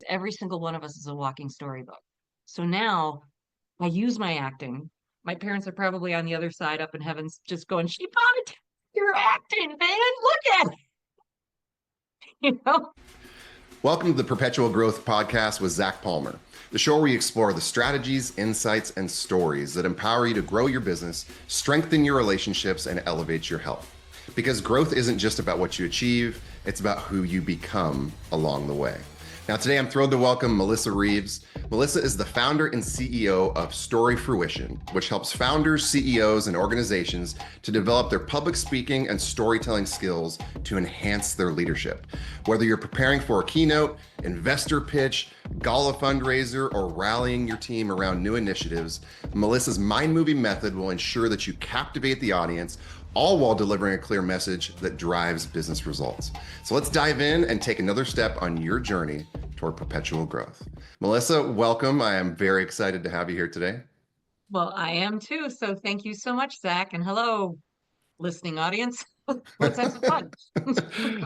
every single one of us is a walking storybook. So now I use my acting. My parents are probably on the other side up in heavens just going, she bought it. You're acting, man. Look at it. You know? Welcome to the Perpetual Growth Podcast with Zach Palmer, the show where we explore the strategies, insights, and stories that empower you to grow your business, strengthen your relationships, and elevate your health. Because growth isn't just about what you achieve, it's about who you become along the way. Now, today I'm thrilled to welcome Melissa Reaves. Melissa is the founder and CEO of StoryFruition, which helps founders, CEOs, and organizations to develop their public speaking and storytelling skills to enhance their leadership. Whether you're preparing for a keynote, investor pitch, gala fundraiser, or rallying your team around new initiatives, Melissa's mind-moving method will ensure that you captivate the audience, all while delivering a clear message that drives business results. So let's dive in and take another step on your journey toward perpetual growth. Melissa, welcome. I am very excited to have you here today. Well, I am too. So thank you so much, Zach. And hello, listening audience. Let's have some fun.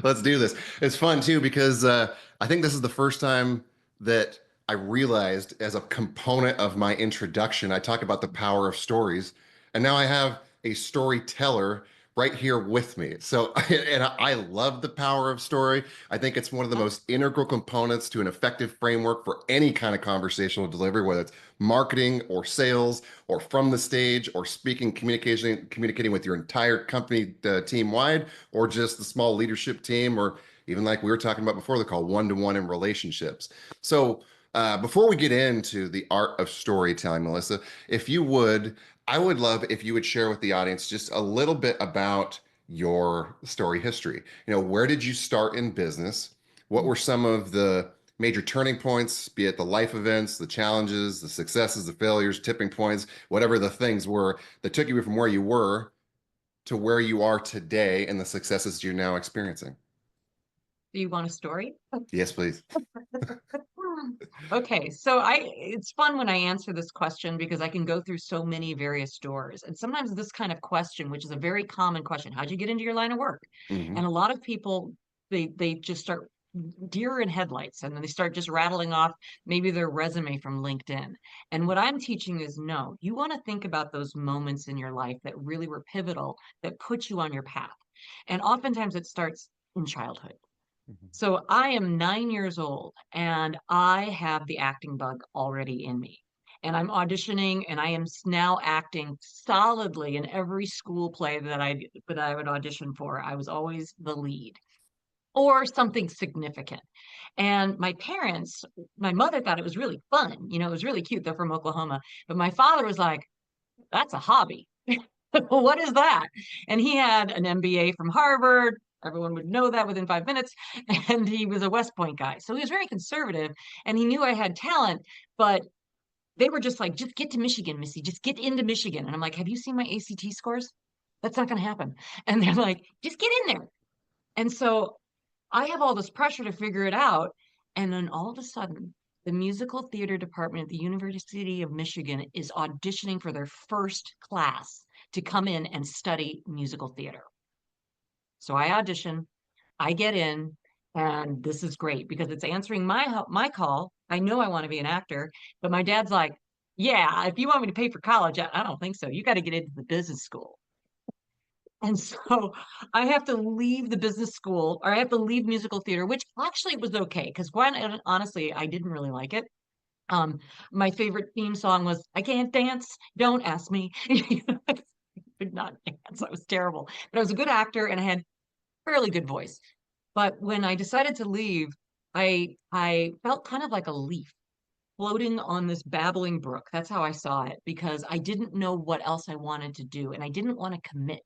Let's do this. It's fun too, because I think this is the first time that I realized as a component of my introduction, I talk about the power of stories. And now I have a storyteller right here with me. So, and I love the power of story. I think it's one of the most integral components to an effective framework for any kind of conversational delivery, whether it's marketing or sales or from the stage or speaking, communicating with your entire company team wide, or just the small leadership team, or even like we were talking about before the call, one-to-one in relationships. So before we get into the art of storytelling, Melissa, if you would, I would love if you would share with the audience just a little bit about your story history. You know, where did you start in business? What were some of the major turning points, be it the life events, the challenges, the successes, the failures, tipping points, whatever the things were that took you from where you were to where you are today and the successes you're now experiencing? Do you want a story? Yes, please. Okay, so it's fun when I answer this question because I can go through so many various doors. And sometimes this kind of question, which is a very common question, how'd you get into your line of work? Mm-hmm. And a lot of people, they just start deer in headlights and then they start just rattling off maybe their resume from LinkedIn. And what I'm teaching is no, you want to think about those moments in your life that really were pivotal, that put you on your path. And oftentimes it starts in childhood. So I am 9 years old and I have the acting bug already in me. And I'm auditioning and I am now acting solidly in every school play that I would audition for. I was always the lead or something significant. And my parents, my mother thought it was really fun. You know, it was really cute. They're from Oklahoma. But my father was like, that's a hobby. What is that? And he had an MBA from Harvard. Everyone would know that within 5 minutes. And he was a West Point guy. So he was very conservative and he knew I had talent, but they were just like, just get to Michigan, Missy, just get into Michigan. And I'm like, have you seen my ACT scores? That's not going to happen. And they're like, just get in there. And so I have all this pressure to figure it out. And then all of a sudden, the musical theater department at the University of Michigan is auditioning for their first class to come in and study musical theater. So I audition, I get in, and this is great because it's answering my call. I know I want to be an actor, but my dad's like, yeah, if you want me to pay for college, I don't think so. You got to get into the business school. And so I have to leave the business school or I have to leave musical theater, which actually was okay because honestly, I didn't really like it. My favorite theme song was I Can't Dance, Don't Ask Me. I could not dance. I was terrible. But I was a good actor and I had fairly good voice. But when I decided to leave, I felt kind of like a leaf floating on this babbling brook. That's how I saw it because I didn't know what else I wanted to do. And I didn't want to commit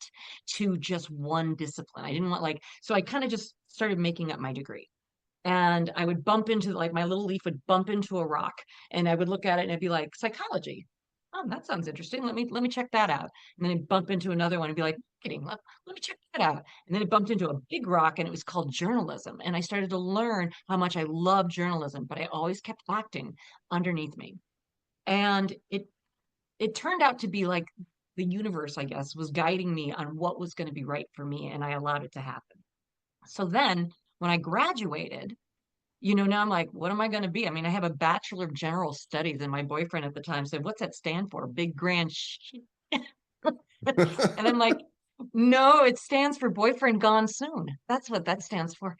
to just one discipline. I didn't want so I kind of just started making up my degree. And I would bump into like my little leaf would bump into a rock and I would look at it and it'd be like psychology. Oh, that sounds interesting. Let me check that out. And then I'd bump into another one and be like, kidding, let me check that out. And then it bumped into a big rock and it was called journalism. And I started to learn how much I love journalism, but I always kept acting underneath me. And it turned out to be like the universe, I guess, was guiding me on what was going to be right for me, and I allowed it to happen. So then when I graduated, now I'm like, what am I going to be? I mean, I have a Bachelor of General Studies, and my boyfriend at the time said, what's that stand for? Big grand And I'm like, no, it stands for boyfriend gone soon. That's what that stands for.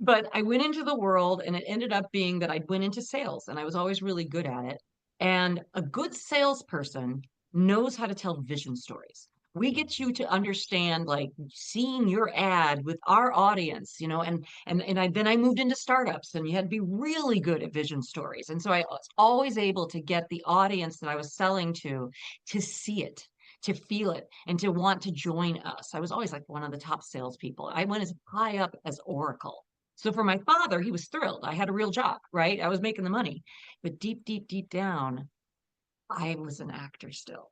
But I went into the world, and it ended up being that I went into sales, and I was always really good at it. And a good salesperson knows how to tell vision stories. We get you to understand, like, seeing your ad with our audience, and then I moved into startups, and you had to be really good at vision stories. And so I was always able to get the audience that I was selling to see it, to feel it, and to want to join us. I was always like one of the top salespeople. I went as high up as Oracle. So for my father, he was thrilled. I had a real job, right? I was making the money. But deep, deep, deep down, I was an actor still.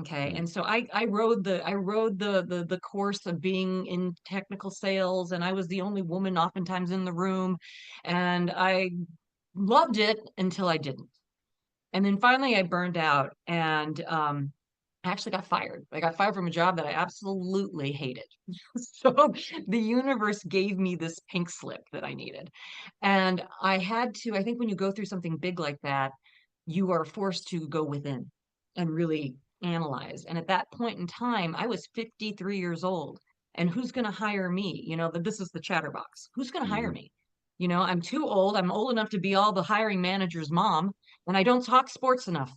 Okay. Hmm. And so I rode the course of being in technical sales, and I was the only woman oftentimes in the room. And I loved it until I didn't. And then finally I burned out, and I actually got fired. I got fired from a job that I absolutely hated. So the universe gave me this pink slip that I needed. And I had to, I think when you go through something big like that, you are forced to go within and really analyze. And at that point in time, I was 53 years old. And who's going to hire me? This is the chatterbox. Who's going to hire Hmm. me? I'm too old. I'm old enough to be all the hiring manager's mom, and I don't talk sports enough.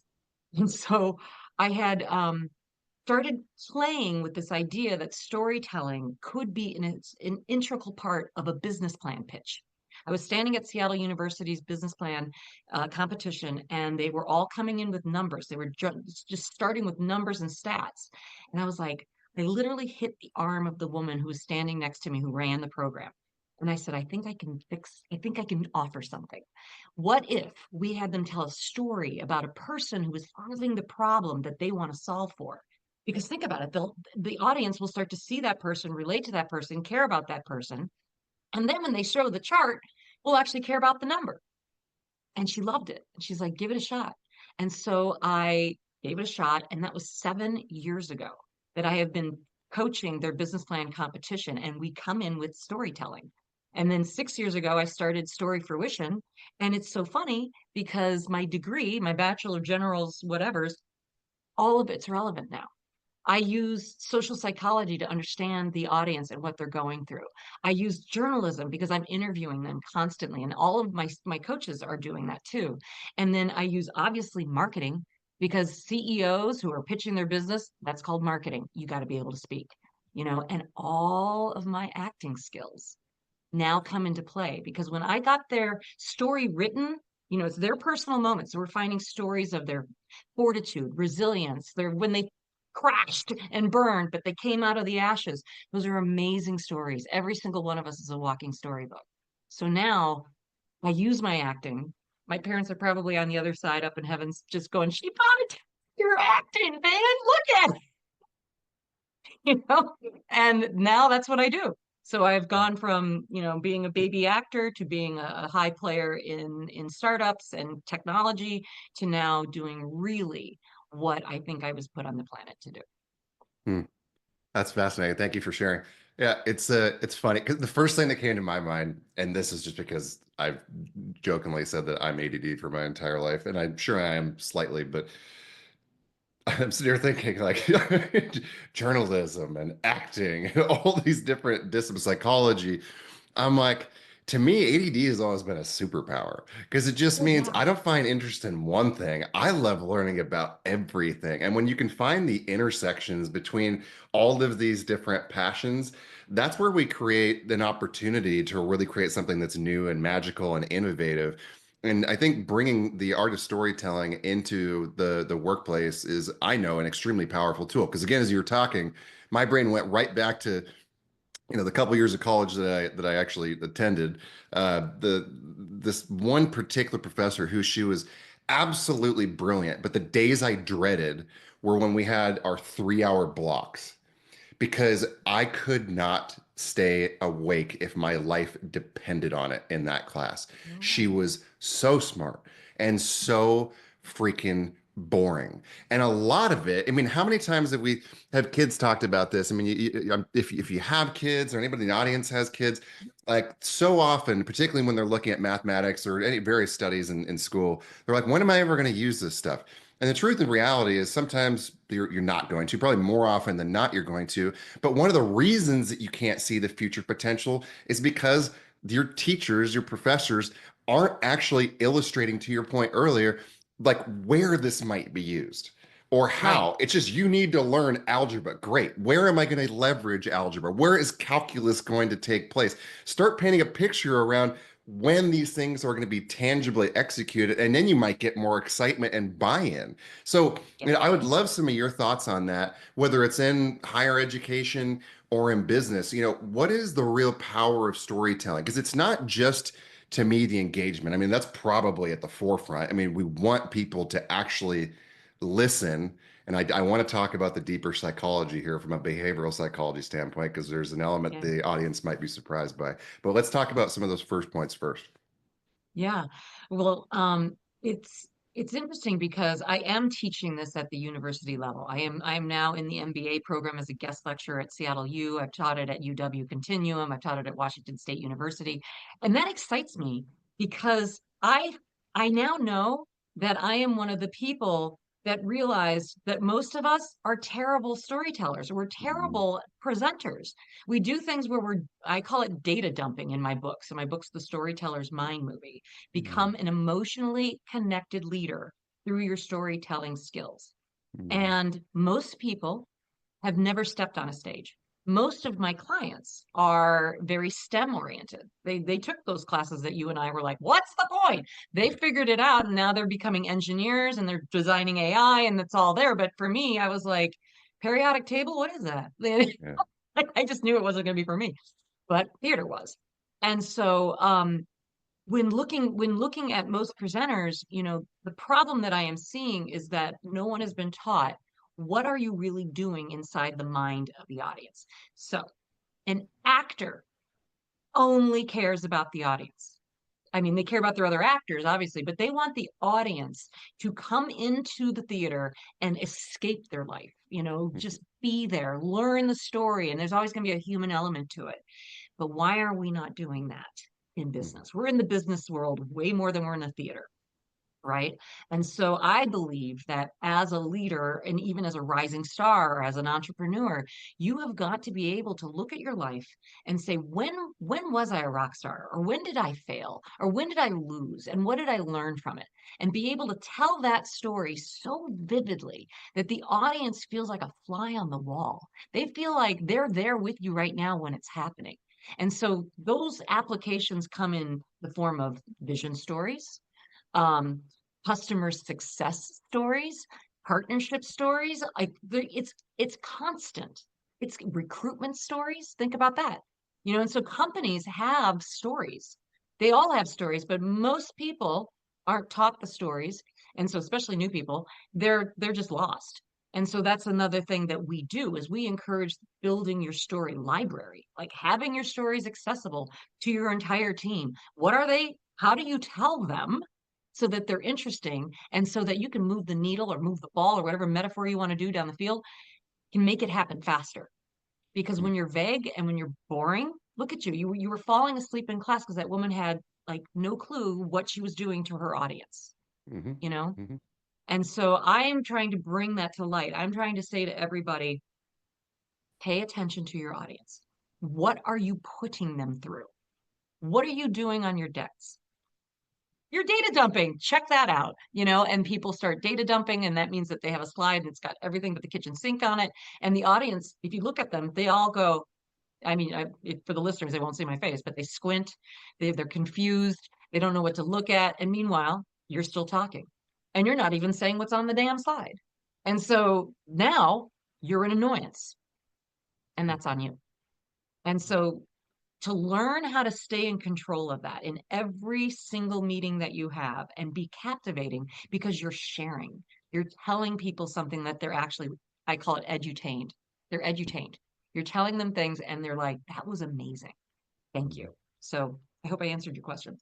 And so I had started playing with this idea that storytelling could be an integral part of a business plan pitch. I was standing at Seattle University's business plan competition, and they were all coming in with numbers. They were just starting with numbers and stats. And I was like, I literally hit the arm of the woman who was standing next to me who ran the program. And I said, I think I can offer something. What if we had them tell a story about a person who is having the problem that they want to solve for? Because think about it, the audience will start to see that person, relate to that person, care about that person. And then when they show the chart, we'll actually care about the number. And she loved it. And she's like, give it a shot. And so I gave it a shot. And that was 7 years ago that I have been coaching their business plan competition. And we come in with storytelling. And then 6 years ago, I started StoryFruition. And it's so funny because my degree, my Bachelor of Generals, whatever's, all of it's relevant now. I use social psychology to understand the audience and what they're going through. I use journalism because I'm interviewing them constantly, and all of my coaches are doing that too. And then I use obviously marketing because CEOs who are pitching their business, that's called marketing. You got to be able to speak, and all of my acting skills now come into play because when I got their story written, it's their personal moments. So we're finding stories of their fortitude, resilience, their when they crashed and burned, but they came out of the ashes. Those are amazing stories. Every single one of us is a walking storybook. So now I use my acting. My parents are probably on the other side up in heavens just going, she bought it. You're acting, man. Look at it. you know, and now that's what I do. So I've gone from, being a baby actor to being a high player in startups and technology to now doing really what I think I was put on the planet to do. Hmm. That's fascinating. Thank you for sharing. Yeah, it's funny because the first thing that came to my mind, and this is just because I've jokingly said that I'm ADD for my entire life, and I'm sure I am slightly, but I'm sitting here thinking like journalism and acting and all these different disciplines, psychology. I'm like, to me, ADD has always been a superpower because it just Oh means yeah. I don't find interest in one thing. I love learning about everything. And when you can find the intersections between all of these different passions, that's where we create an opportunity to really create something that's new and magical and innovative. And I think bringing the art of storytelling into the workplace is, I know, an extremely powerful tool. Because again, as you were talking, my brain went right back to the couple years of college that I actually attended, the this one particular professor who she was absolutely brilliant, but the days I dreaded were when we had our 3 hour blocks because I could not stay awake if my life depended on it in that class. She Oh, was so smart and so freaking boring. And a lot of it, I mean, how many times have we have kids talked about this? I mean, if you have kids or anybody in the audience has kids, like so often, particularly when they're looking at mathematics or any various studies in school, they're like, when am I ever going to use this stuff? And the truth and reality is sometimes you're not going to, probably more often than not, you're going to. But one of the reasons that you can't see the future potential is because your teachers, your professors aren't actually illustrating, to your point earlier, like where this might be used or Right. how. It's just you need to learn algebra. Great. Where am I going to leverage algebra? Where is calculus going to take place? Start painting a picture around when these things are going to be tangibly executed, and then you might get more excitement and buy-in. So, Yeah. I would love some of your thoughts on that, whether it's in higher education or in business. What is the real power of storytelling? Because it's not just, to me, the engagement. I mean, that's probably at the forefront. I mean, we want people to actually listen. And I want to talk about the deeper psychology here from a behavioral psychology standpoint, because there's an element Yeah. the audience might be surprised by. But let's talk about some of those first points first. Yeah. Well, it's interesting because I am teaching this at the university level. I am now in the MBA program as a guest lecturer at Seattle U. I've taught it at UW Continuum. I've taught it at Washington State University. And that excites me because I now know that I am one of the people that realize that most of us are terrible storytellers. We're Mhm. terrible presenters. We do things where I call it data dumping in my book. So my book's The Storyteller's Mind Movie. Mhm. Become an emotionally connected leader through your storytelling skills. Mhm. And most people have never stepped on a stage. Most of my clients are very STEM oriented. They took those classes that you and I were like, what's the point? They figured it out and now they're becoming engineers and they're designing AI and it's all there. But for me, I was like, periodic table, what is that? Yeah. I just knew it wasn't going to be for me, but theater was. And so when looking at most presenters, the problem that I am seeing is that no one has been taught what are you really doing inside the mind of the audience. So an actor only cares about the audience. I mean, they care about their other actors, obviously, but they want the audience to come into the theater and escape their life, just be there, learn the story. And there's always going to be a human element to it. But why are we not doing that in Mhm. business? We're in the business world way more than we're in the theater, right? And so I believe that as a leader and even as a rising star or as an entrepreneur, you have got to be able to look at your life and say, when was I a rock star? Or when did I fail? Or when did I lose? And what did I learn from it? And be able to tell that story so vividly that the audience feels like a fly on the wall. They feel like they're there with you right now when it's happening. And so those applications come in the form of vision stories, um, customer success stories, partnership stories. It's constant. It's recruitment stories. Think about that. And so companies have stories. They all have stories, but most people aren't taught the stories. And so especially new people, they're just lost. And so that's another thing that we do is we encourage building your story library, like having your stories accessible to your entire team. What are they? How do you tell them so that they're interesting and so that you can move the needle or move the ball or whatever metaphor you want to do down the field, can make it happen faster? Because when you're vague and when you're boring, look at you. You were falling asleep in class because that woman had like no clue what she was doing to her audience, Mhm. you know? Mhm. And so I am trying to bring that to light. I'm trying to say to everybody, pay attention to your audience. What are you putting them through? What are you doing on your decks? You're data dumping. Check that out, and people start data dumping, and that means that they have a slide that's got everything but the kitchen sink on it. And the audience, if you look at them, they all go, I mean, for the listeners, they won't see my face, but they squint, they're confused, they don't know what to look at. And meanwhile, you're still talking and you're not even saying what's on the damn slide. And so now you're an annoyance, and that's on you. And so to learn how to stay in control of that in every single meeting that you have and be captivating because you're sharing, you're telling people something that they're actually, I call it edutained. They're edutained. You're telling them things and they're like, that was amazing. Thank Mhm. you. So I hope I answered your question.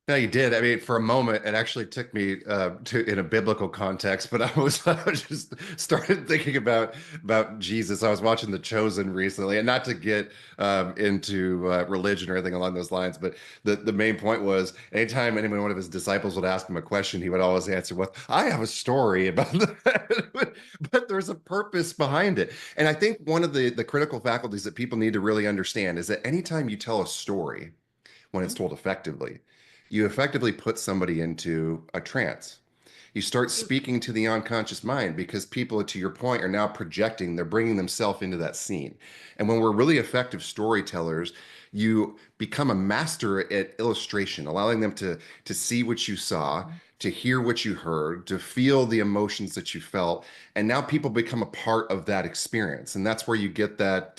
No, you did. I mean, for a moment, it actually took me to in a biblical context, but I was just started thinking about Jesus. I was watching The Chosen recently, and not to get into religion or anything along those lines, but the main point was anytime anyone one of his disciples would ask him a question, he would always answer with, "I have a story about that," but there's a purpose behind it. And I think one of the critical faculties that people need to really understand is that anytime you tell a story, when it's Mhm. told effectively, you effectively put somebody into a trance. You start speaking to the unconscious mind because people, to your point, are now projecting, they're bringing themselves into that scene. And when we're really effective storytellers, you become a master at illustration, allowing them to see what you saw, to hear what you heard, to feel the emotions that you felt. And now people become a part of that experience. And that's where you get that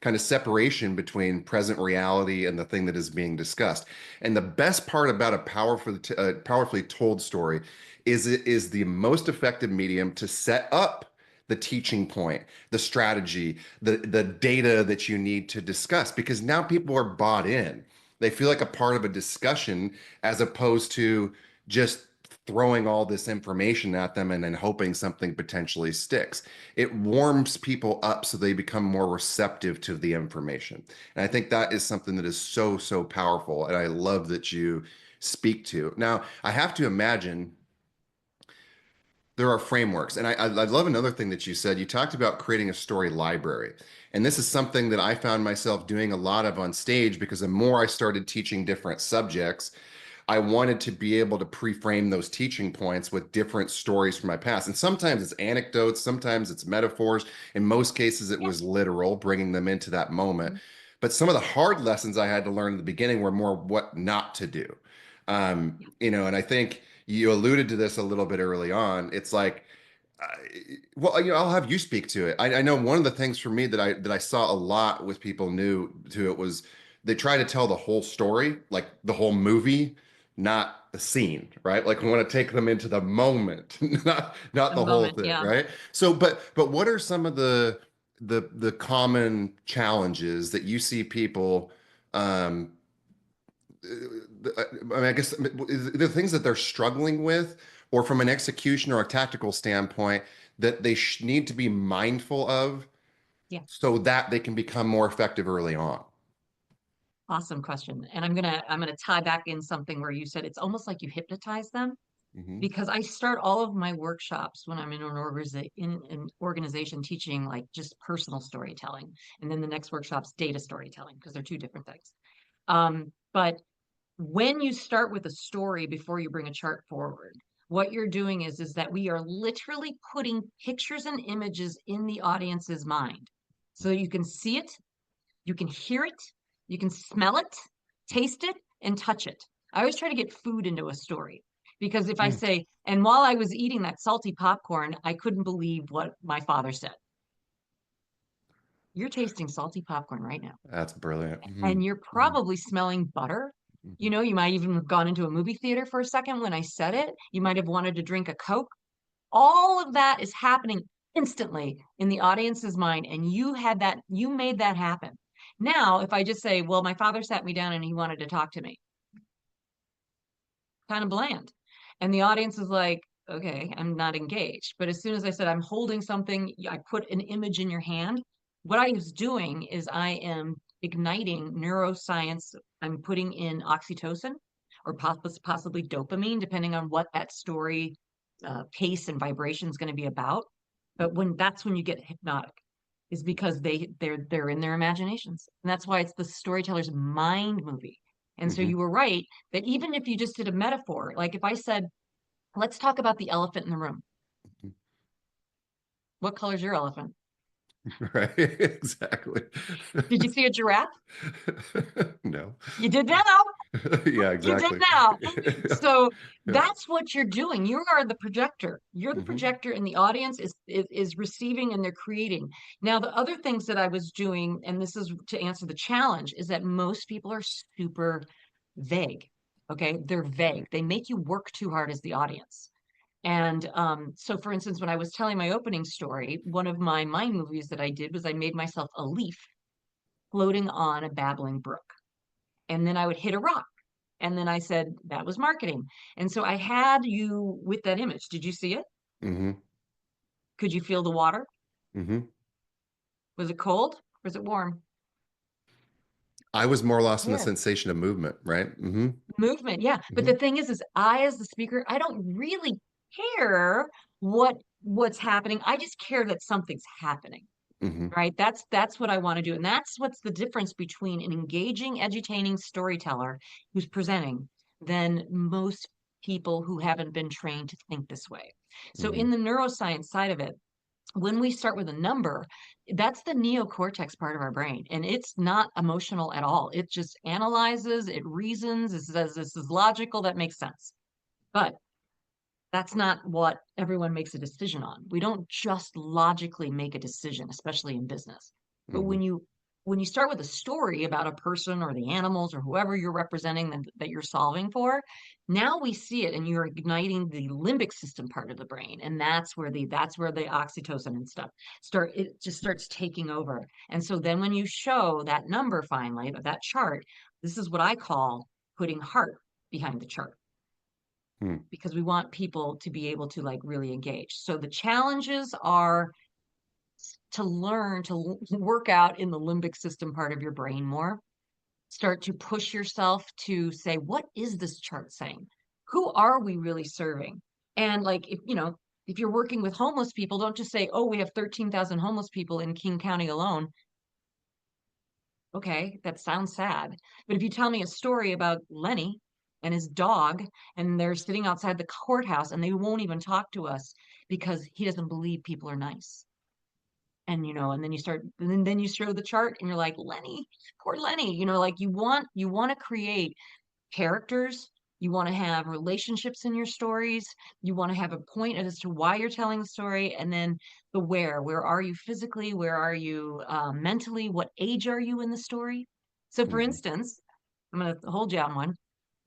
kind of separation between present reality and the thing that is being discussed. And the best part about a powerfully told story is it is the most effective medium to set up the teaching point, the strategy, the data that you need to discuss, because now people are bought in. They feel like a part of a discussion as opposed to just throwing all this information at them and then hoping something potentially sticks. It warms people up so they become more receptive to the information. And I think that is something that is so, so powerful. And I love that you speak to. Now, I have to imagine there are frameworks. And I love another thing that you said. You talked about creating a story library. And this is something that I found myself doing a lot of on stage because the more I started teaching different subjects, I wanted to be able to pre-frame those teaching points with different stories from my past. And sometimes it's anecdotes, sometimes it's metaphors. In most cases, it Yeah. was literal, bringing them into that moment. Mhm. But some of the hard lessons I had to learn in the beginning were more what not to do. Yeah. And I think you alluded to this a little bit early on. It's like, well, I'll have you speak to it. I know one of the things for me that I saw a lot with people new to it was they try to tell the whole story, like the whole movie, not the scene, right? Like we want to take them into the moment, not The the whole moment. thing, Yeah. right? So, but what are some of the common challenges that you see people um I mean, I guess the things that they're struggling with, or from an execution or a tactical standpoint, that they need to be mindful of Yeah. so that they can become more effective early on. Awesome question. And I'm gonna tie back in something where you said it's almost like you hypnotize them, Hmm. because I start all of my workshops when I'm in an organization teaching like just personal storytelling. And then the next workshop's data storytelling, because they're two different things. But when you start with a story before you bring a chart forward, what you're doing is that we are literally putting pictures and images in the audience's mind. So you can see it, you can hear it, you can smell it, taste it, and touch it. I always try to get food into a story, because if I Mm, say, and while I was eating that salty popcorn, I couldn't believe what my father said. You're tasting salty popcorn right now, that's brilliant. and you're Mm, probably smelling butter. mhm, You know, you might even have gone into a movie theater for a second when I said it. You might have wanted to drink a Coke. All of that is happening instantly in the audience's mind, and you made that happen. Now, if I just say, well, my father sat me down and he wanted to talk to me, kind of bland. And the audience is like, okay, I'm not engaged. But as soon as I said, I'm holding something, I put an image in your hand, what I was doing is I am igniting neuroscience. I'm putting in oxytocin or possibly dopamine, depending on what that story pace and vibration is going to be about. But when you get hypnotic, is because they're in their imaginations. And that's why it's the storyteller's mind movie. And so mhm. you were right that even if you just did a metaphor, like if I said, let's talk about the elephant in the room. What color's your elephant? Right, exactly. Did you see a giraffe? No. You did now. Yeah, You did exactly. now. So Yeah. that's what you're doing. You are the projector. You're the Hmm. projector, and the audience is receiving and they're creating. Now, the other things that I was doing, and this is to answer the challenge, is that most people are super vague. Okay, they're vague. They make you work too hard as the audience. And so, for instance, when I was telling my opening story, one of my mind movies that I did was I made myself a leaf floating on a babbling brook. And then I would hit a rock. And then I said, that was marketing. And so I had you with that image. Did you see it? Mm-hmm. Could you feel the water? Mm-hmm. Was it cold? Or was it warm? I was more lost in the There. sensation of movement, right? Mm-hmm. Movement, yeah. But Mm-hmm. the thing is I, as the speaker, I don't really care what's happening. I just care that something's happening. Mm-hmm. Right? That's what I want to do. And that's what's the difference between an engaging, edutaining storyteller who's presenting than most people who haven't been trained to think this way. So Mm-hmm. in the neuroscience side of it, when we start with a number, that's the neocortex part of our brain. And it's not emotional at all. It just analyzes, it reasons, it says this is logical, that makes sense. But that's not what everyone makes a decision on. We don't just logically make a decision, especially in business. But Mm-hmm. when you start with a story about a person or the animals or whoever you're representing that you're solving for, now we see it and you're igniting the limbic system part of the brain. And that's where the oxytocin and stuff start, it just starts taking over. And so then when you show that number finally, that chart, this is what I call putting heart behind the chart, Mm-hmm. because we want people to be able to like really engage. So the challenges are to learn to work out in the limbic system part of your brain more. Start to push yourself to say, what is this chart saying? Who are we really serving? And like, if you know, if you're working with homeless people, don't just say, oh, we have 13,000 homeless people in King County alone. Okay, that sounds sad. But if you tell me a story about Lenny and his dog, and they're sitting outside the courthouse and they won't even talk to us because he doesn't believe people are nice. And and then then you show the chart and you're like, Lenny, poor Lenny, like you want to create characters. You want to have relationships in your stories. You want to have a point as to why you're telling the story. And then the where are you physically? Where are you mentally? What age are you in the story? So, for Mm-hmm. instance, I'm going to hold you on one.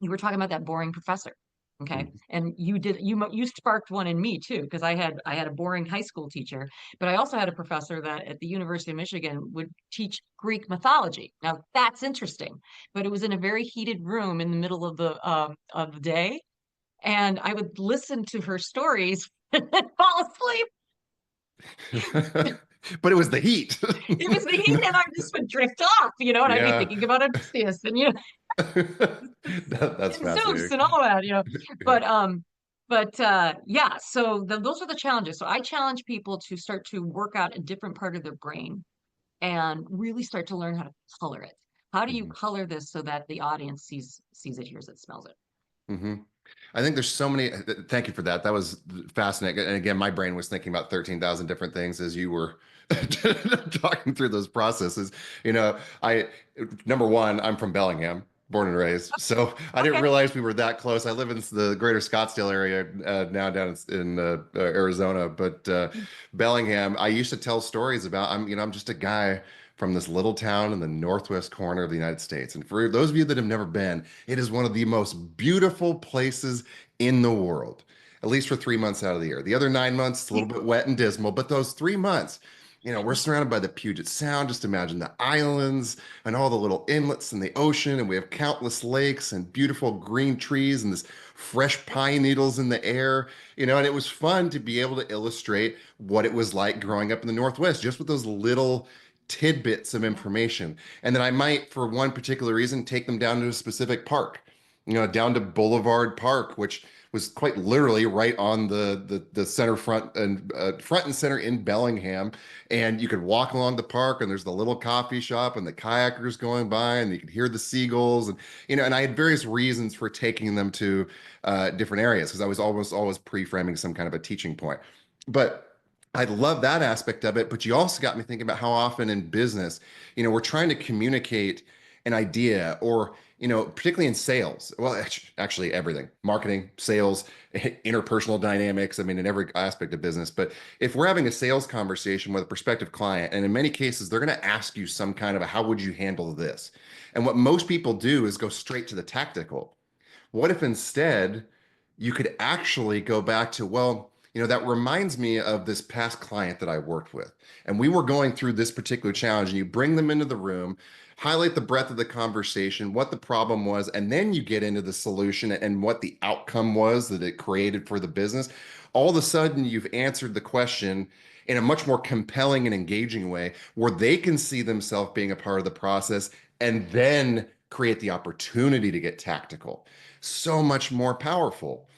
You were talking about that boring professor. Okay. Mm-hmm. And you sparked one in me too, because I had a boring high school teacher, but I also had a professor that at the University of Michigan would teach Greek mythology. Now that's interesting, but it was in a very heated room in the middle of the day, and I would listen to her stories and fall asleep. But it was the heat. It was the heat, and I just would drift off, and I'd be Yeah. thinking about Odysseus and That's and Zeus fascinating. and all that. Yeah. But yeah, so those are the challenges. So I challenge people to start to work out a different part of their brain and really start to learn how to color it. How do you Mhm. color this so that the audience sees it, hears it, smells it? Hmm. I think there's so many. Thank you for that. That was fascinating. And again, my brain was thinking about 13,000 different things as you were talking through those processes. I, number one, I'm from Bellingham, born and raised. So I didn't Okay. realize we were that close. I live in the greater Scottsdale area now down in Arizona. But Bellingham, I used to tell stories about, I'm just a guy from this little town in the northwest corner of the United States. And for those of you that have never been, it is one of the most beautiful places in the world, at least for 3 months out of the year. The other 9 months, it's a little bit wet and dismal, but those 3 months, we're surrounded by the Puget Sound. Just imagine the islands and all the little inlets in the ocean, and we have countless lakes and beautiful green trees and this fresh pine needles in the air, and it was fun to be able to illustrate what it was like growing up in the Northwest, just with those little tidbits of Yeah. information. And then I might, for one particular reason, take them down to a specific park, down to Boulevard Park, which was quite literally right on the center front and center in Bellingham. And you could walk along the park, and there's the little coffee shop and the kayakers going by, and you could hear the seagulls, and I had various reasons for taking them to different areas because I was almost always pre-framing some kind of a teaching point. But I love that aspect of it, but you also got me thinking about how often in business, we're trying to communicate an idea or, particularly in sales. Well, actually everything, marketing, sales, interpersonal dynamics. I mean, in every aspect of business. But if we're having a sales conversation with a prospective client, and in many cases, they're going to ask you some kind of a, how would you handle this? And what most people do is go straight to the tactical. What if instead you could actually go back to, well, that reminds me of this past client that I worked with. And we were going through this particular challenge, and you bring them into the room. highlight the breadth of the conversation, what the problem was, and then you get into the solution and what the outcome was that it created for the business. All of a sudden, you've answered the question in a much more compelling and engaging way where they can see themselves being a part of the process and then create the opportunity to get tactical. So much more powerful.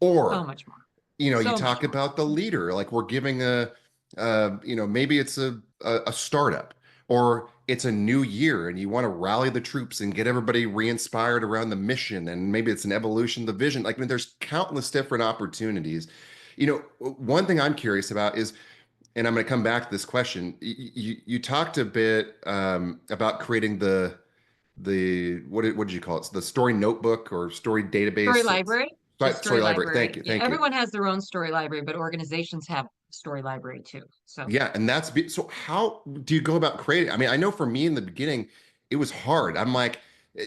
So Or much more. you So much talk more. about the leader, like we're giving maybe it's a startup or it's a new year and you want to rally the troops and get everybody re-inspired around the mission. And maybe it's an evolution of the vision. Like, I mean, there's countless different opportunities. One thing I'm curious about is, and I'm going to come back to this question. You talked a bit about creating the what did you call it? The story notebook or story Story database. library, the Story story library. Thank library. you. Yeah, Thank you. everyone has their own story library, but organizations have story library too. So Yeah, and so how do you go about creating? I mean, I know for me in the beginning, it was hard. I'm like,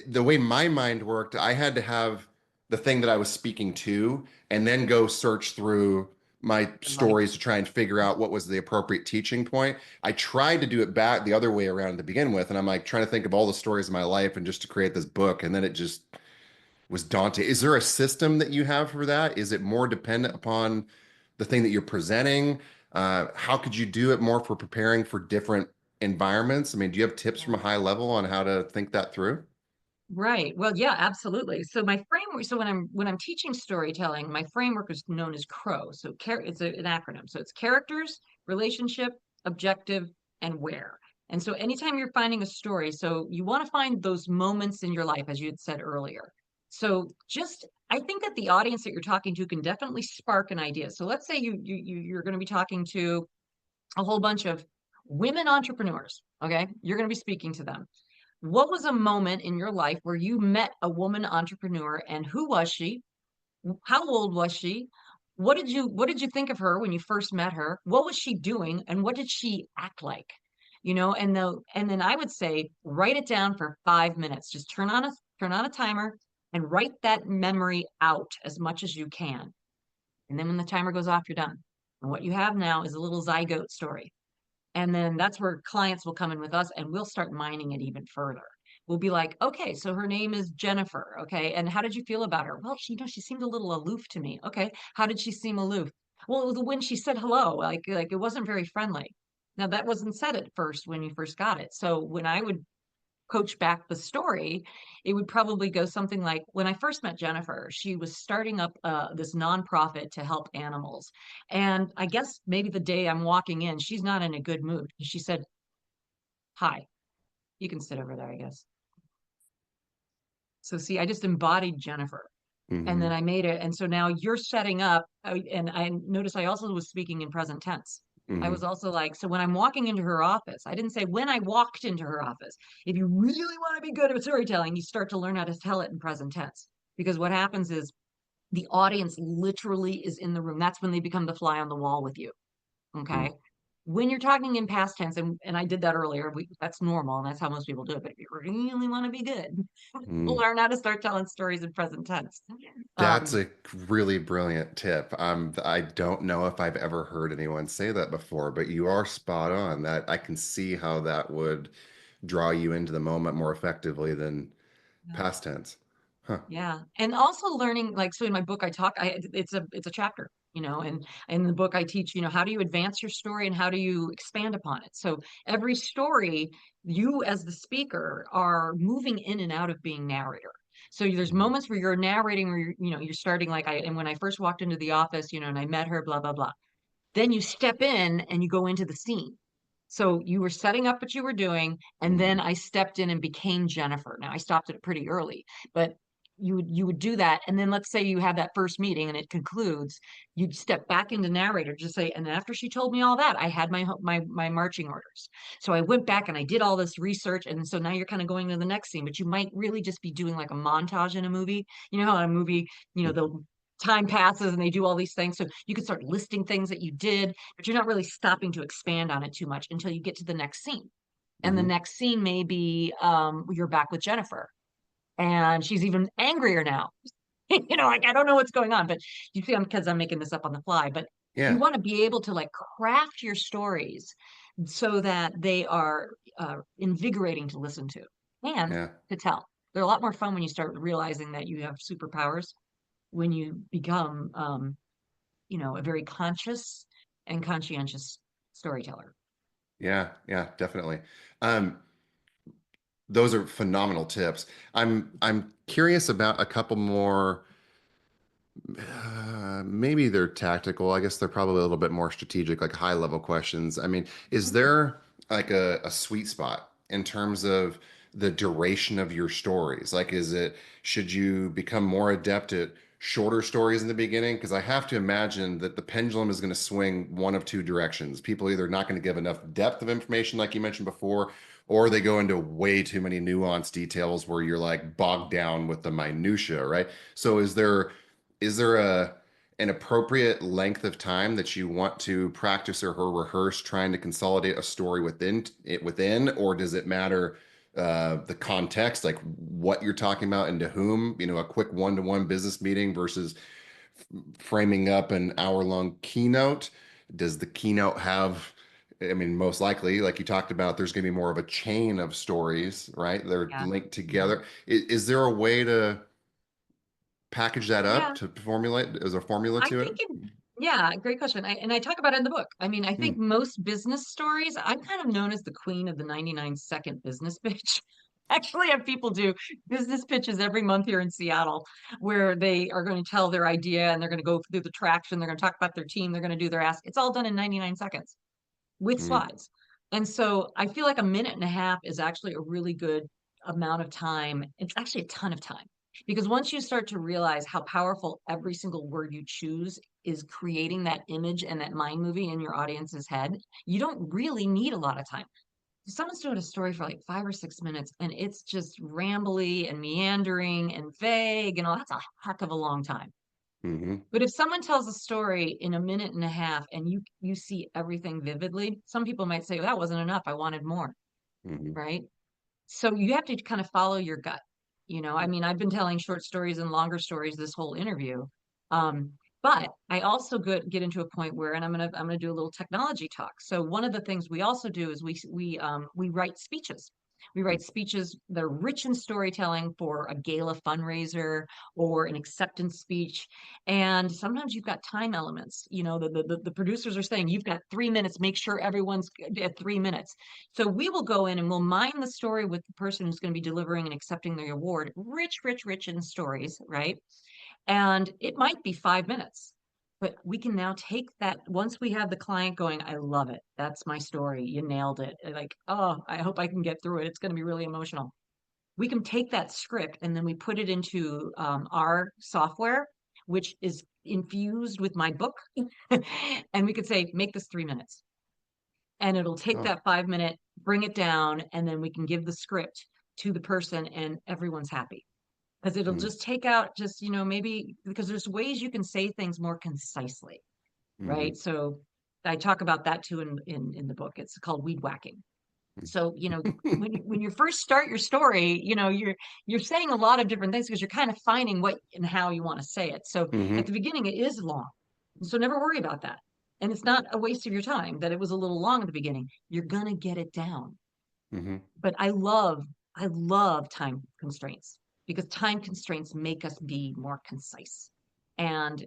the way my mind worked, I had to have the thing that I was speaking to and then go search through my like, stories to try and figure out what was the appropriate teaching point. I tried to do it back the other way around to begin with, and I'm like trying to think of all the stories of my life and just to create this book, and then it just was daunting. Is there a system that you have for that? Is it more dependent upon the thing that you're presenting? How could you do it more for preparing for different environments? I mean, do you have tips from a high level on how to think that through? right. Well, yeah, absolutely. So my framework, so when I'm teaching storytelling, my framework is known as CROW. So it's an acronym. So it's characters, relationship, objective, and where. And so anytime you're finding a story, so you want to find those moments in your life, as you had said earlier. So I think that the audience that you're talking to can definitely spark an idea. So let's say you're going to be talking to a whole bunch of women entrepreneurs. Okay, you're going to be speaking to them. What was a moment in your life where you met a woman entrepreneur, and who was she? How old was she? What did you think of her when you first met her? What was she doing and what did she act like? And then I would say write it down for 5 minutes. Just turn on a timer and write that memory out as much as you can. And then when the timer goes off, you're done. And what you have now is a little zygote story. And then that's where clients will come in with us and we'll start mining it even further. We'll be like, okay, so her name is Jennifer. Okay. And how did you feel about her? Well, she seemed a little aloof to me. Okay. How did she seem aloof? Well, it was when she said hello, like it wasn't very friendly. Now that wasn't said at first when you first got it. So when I would coach back the story, it would probably go something like, when I first met Jennifer, she was starting up this nonprofit to help animals. And I guess maybe the day I'm walking in, she's not in a good mood. She said, hi, you can sit over there, I guess. So see, I just embodied Jennifer. And then Hmm. I made it. And so now you're setting up. And I notice I also was speaking in present tense. I was Hmm. also like, so when I'm walking into her office, I didn't say when I walked into her office. If you really want to be good at storytelling, you start to learn how to tell it in present tense. Because what happens is the audience literally is in the room. That's when they become the fly on the wall with you. Okay. When you're talking in past tense, and I did that earlier, that's normal and that's how most people do it. But if you really want to be good, Hmm. learn how to start telling stories in present tense. That's Um, a really brilliant tip. I don't know if I've ever heard anyone say that before, but you are spot on. That I can see how that would draw you into the moment more effectively than past tense. Huh. Yeah. And also learning, like, so in my book, it's a chapter, and in the book I teach, how do you advance your story and how do you expand upon it? So every story, you as the speaker are moving in and out of being narrator. So there's Mhm. moments where you're narrating where you're starting and when I first walked into the office, and I met her, blah, blah, blah. Then you step in and you go into the scene. So you were setting up what you were doing, and then Mhm. I stepped in and became Jennifer. Now I stopped it pretty early, but you would do that, and then let's say you have that first meeting and it concludes, you'd step back into narrator, just say, and after she told me all that, I had my marching orders. So I went back and I did all this research, and so now you're kind of going to the next scene, but you might really just be doing like a montage in a movie. You know how in a movie, the time passes and they do all these things. So you can start listing things that you did, but you're not really stopping to expand on it too much until you get to the next scene. And the Mhm. next scene may be you're back with Jennifer and she's even angrier now. Like I don't know what's going on, but you see, because I'm making this up on the fly, but you Yeah. want to be able to like craft your stories so that they are invigorating to listen to. and Yeah. to tell. They're a lot more fun when you start realizing that you have superpowers, when you become, a very conscious and conscientious storyteller. Yeah. Yeah, definitely. Um, those are phenomenal tips. I'm curious about a couple more. Maybe they're tactical. I guess they're probably a little bit more strategic, like high level questions. I mean, is Mhm. there like a sweet spot in terms of the duration of your stories? Like, should you become more adept at shorter stories in the beginning? Because I have to imagine that the pendulum is going to swing one of two directions. People either not going to give enough depth of information, like you mentioned before, or they go into way too many nuanced details where you're like bogged down with the minutia, right? So is there an appropriate length of time that you want to practice or rehearse trying to consolidate a story within, or does it matter the context, like what you're talking about and to whom? A quick one-to-one business meeting versus framing up an hour-long keynote. Does the keynote have, I mean, most likely, like you talked about, there's going to be more of a chain of stories, right? They're Yeah. linked Mhm. together. Is there a way to package that up Yeah. to formulate as a formula I to think it? yeah, great question. And I talk about it in the book. I mean, I think Hmm. most business stories, I'm kind of known as the queen of the 99-second business pitch. Actually, I have people do business pitches every month here in Seattle where they are going to tell their idea and they're going to go through the traction. They're going to talk about their team. They're going to do their ask. It's all done in 99 seconds with Hmm. slides. And so I feel like a minute and a half is actually a really good amount of time. It's actually a ton of time because once you start to realize how powerful every single word you choose is creating that image and that mind movie in your audience's head, you don't really need a lot of time. Someone's doing a story for like 5 or 6 minutes and it's just rambly and meandering and vague and all that's a heck of a long time. Hmm. But if someone tells a story in a minute and a half and you see everything vividly, some people might say, well, that wasn't enough. I wanted more, Hmm. right? So you have to kind of follow your gut. I mean, I've been telling short stories and longer stories this whole interview. Um, but I also get into a point where, and I'm gonna do a little technology talk. So one of the things we also do is we write speeches. We write speeches that are rich in storytelling for a gala fundraiser or an acceptance speech. And sometimes you've got time elements. The producers are saying you've got 3 minutes, make sure everyone's at 3 minutes. So we will go in and we'll mine the story with the person who's going to be delivering and accepting the award. Rich, rich, rich in stories, right? And it might be 5 minutes, but we can now take that once we have the client going, I love it. That's my story. You nailed it. Like, oh, I hope I can get through it. It's going to be really emotional. We can take that script and then we put it into our software, which is infused with my book. And we could say, make this 3 minutes and it'll take Oh. that 5 minute, bring it down, and then we can give the script to the person and everyone's happy. Because it'll Hmm. just take out just, maybe because there's ways you can say things more concisely, Hmm. right? So I talk about that too in the book. It's called weed whacking. So, when you first start your story, you're saying a lot of different things because you're kind of finding what and how you want to say it. So at Hmm. the beginning, it is long. So never worry about that. And it's not a waste of your time that it was a little long at the beginning. You're gonna get it down. Hmm. But I love time constraints because time constraints make us be more concise. And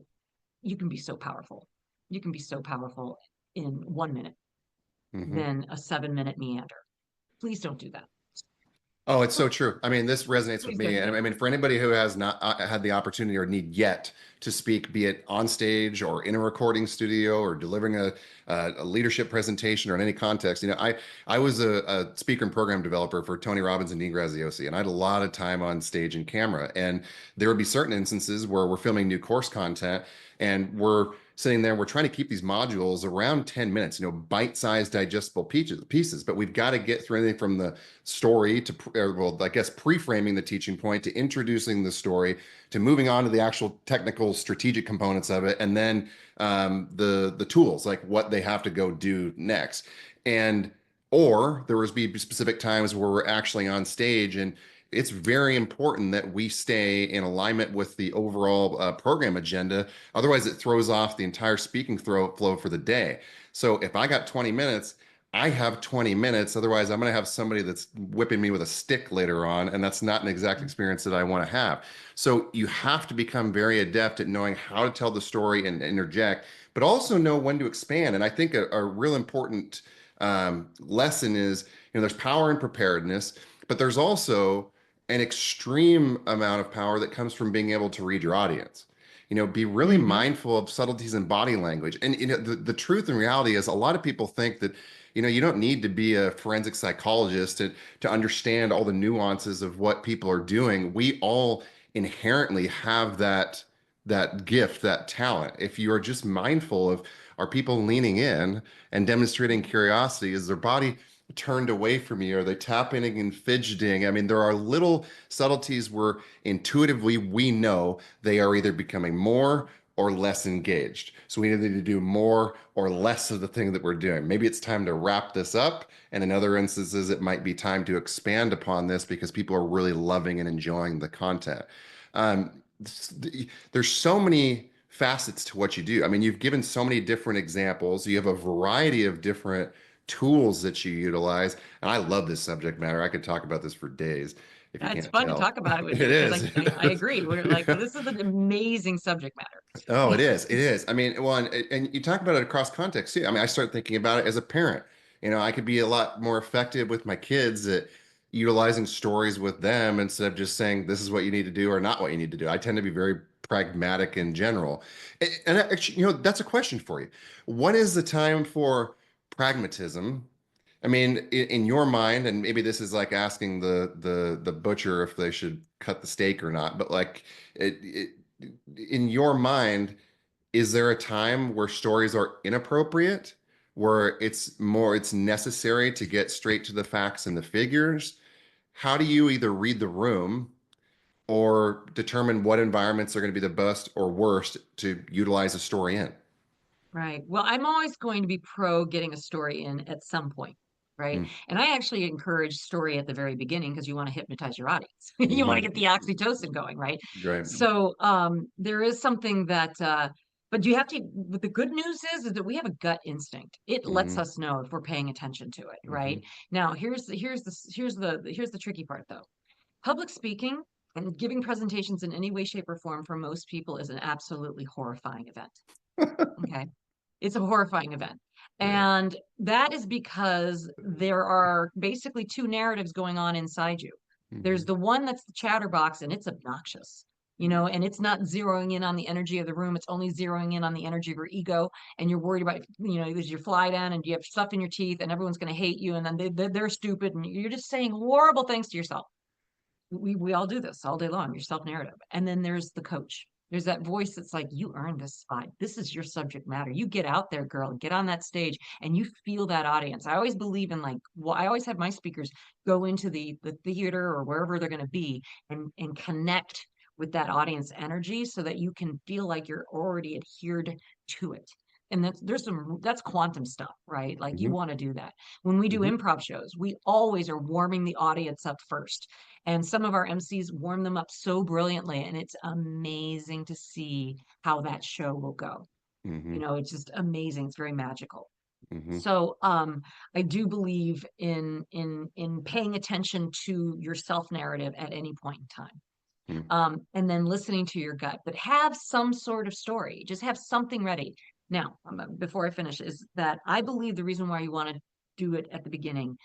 you can be so powerful. You can be so powerful in 1 minute Hmm. than a 7 minute meander. Please don't do that. Oh, it's so true. I mean, this resonates with Please don't me. do And that. I mean, for anybody who has not had the opportunity or need yet to speak, be it on stage or in a recording studio or delivering a leadership presentation or in any context, I was a speaker and program developer for Tony Robbins and Dean Graziosi, and I had a lot of time on stage and camera. And there would be certain instances where we're filming new course content and we're sitting there, we're trying to keep these modules around 10 minutes, bite-sized digestible pieces, but we've got to get through anything from the story to, well, I guess pre-framing the teaching point to introducing the story to moving on to the actual technical strategic components of it, and then the tools, like what they have to go do next. And or there was be specific times where we're actually on stage, and it's very important that we stay in alignment with the overall program agenda. Otherwise, it throws off the entire speaking flow for the day. So if I got 20 minutes, I have 20 minutes. Otherwise, I'm going to have somebody that's whipping me with a stick later on. And that's not an exact experience that I want to have. So you have to become very adept at knowing how to tell the story and interject, but also know when to expand. And I think a real important lesson is, there's power in preparedness, but there's also an extreme amount of power that comes from being able to read your audience. Be really Mm-hmm. mindful of subtleties in body language. And the truth and reality is a lot of people think that you don't need to be a forensic psychologist to understand all the nuances of what people are doing. We all inherently have that gift, that talent. If you are just mindful of, are people leaning in and demonstrating curiosity? Is their body turned away from you? Are they tapping and fidgeting? I mean, there are little subtleties where intuitively we know they are either becoming more or less engaged. So we either need to do more or less of the thing that we're doing. Maybe it's time to wrap this up. And in other instances, it might be time to expand upon this because people are really loving and enjoying the content. Um, there's so many facets to what you do. I mean, you've given so many different examples. You have a variety of different tools that you utilize. And I love this subject matter. I could talk about this for days if you It's can't fun to tell. talk about it with It you because is. I agree. We're like, this is an amazing subject Oh, matter. it is. It is. I mean, well, and you talk about it across context too. I mean, I start thinking about it as a parent. I could be a lot more effective with my kids at utilizing stories with them instead of just saying this is what you need to do or not what you need to do. I tend to be very pragmatic in general. And actually, that's a question for you. What is the time for pragmatism? I mean, in your mind, and maybe this is like asking the butcher if they should cut the steak or not, but like in your mind, is there a time where stories are inappropriate, where it's necessary to get straight to the facts and the figures? How do you either read the room or determine what environments are going to be the best or worst to utilize a story in? Right. Well, I'm always going to be pro getting a story in at some point, right? Mm, And I actually encourage story at the very beginning because you want to hypnose your audience. You want to hmm. get the oxytocin going, right? Right. So there is something that but you have to, but the good news is that we have a gut instinct. It lets Hmm. us know if we're paying attention to it, right? Hmm. Now, here's the tricky part though. Public speaking and giving presentations in any way, shape, or form for most people is an absolutely horrifying event. Okay. It's a horrifying event. Right. And that is because there are basically two narratives going on inside you. There's Hmm. the one that's the chatterbox and it's obnoxious, and it's not zeroing in on the energy of the room. It's only zeroing in on the energy of your ego. And you're worried about, there's your fly down and you have stuff in your teeth and everyone's going to hate you. And then they're stupid. And you're just saying horrible things to yourself. We all do this all day long, your self-narrative. And then there's the coach. There's that voice that's like, you earned this spot. This is your subject matter. You get out there, girl, get on that stage and you feel that audience. I always believe in I always have my speakers go into the theater or wherever they're going to be and connect with that audience energy so that you can feel like you're already adhered to it. And that's quantum stuff, right? Like you Hmm. want to do that. When we do Hmm. improv shows, we always are warming the audience up first. And some of our MCs warm them up so brilliantly, and it's amazing to see how that show will go. Hmm. It's just amazing. It's very magical. Hmm. So I do believe in paying attention to your self narrative at any point in time. And then listening to your gut, but have some sort of story. Just have something ready. Now, before I finish, is that I believe the reason why you want to do it at the beginning